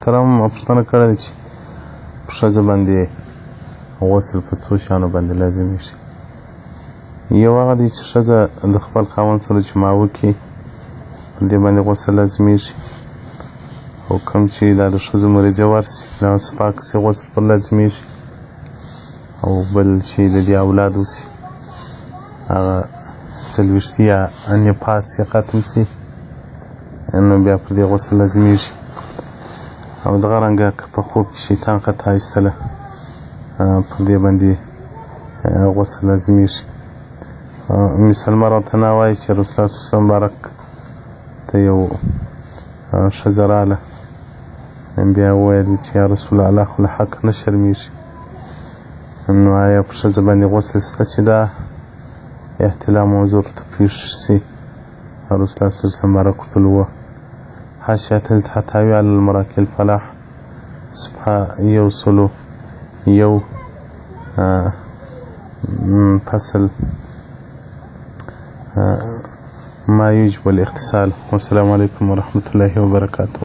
محترم پوښتنه کړې ده چې په ښځه باندې غسل په څو شیانو باندې لازمیږي. یو هغه دی چې ښځه د خپل خاوند سره جماع وکړي، په دې باندې غسل لازمیږي. او کوم چې دا د ښځو مریضه ورسي دغه پاک سي غسل پر لازمیږي. او بل چې د دې اولاد وسي هغه څلوېښتي یا نفاس یې ختم سي نو بیا پر دې غسل لازمیږي. او دغه رنګه که په خوب کې شیطان خطا ایستله په دې باندې غسل لازمیږي. ام سلمه راته نه وایي چې رسول الله صلی الله علیه وسلم مبارک ته یو ښځه راغله، بیا وویل چې یا رسول الله خو له حق نه شرمېږي، نو آیا په ښځه باندې غسل شته چې دا احتلام موضوع ته پېښ شي؟ رسول الله صلی الله علیه وسلم مبارک ورته وویل حاشیة التحتوي على المراکل الفلاح صفحه 101 فصل ما يوجب الاغتسال. والسلام عليكم ورحمة الله وبركاته.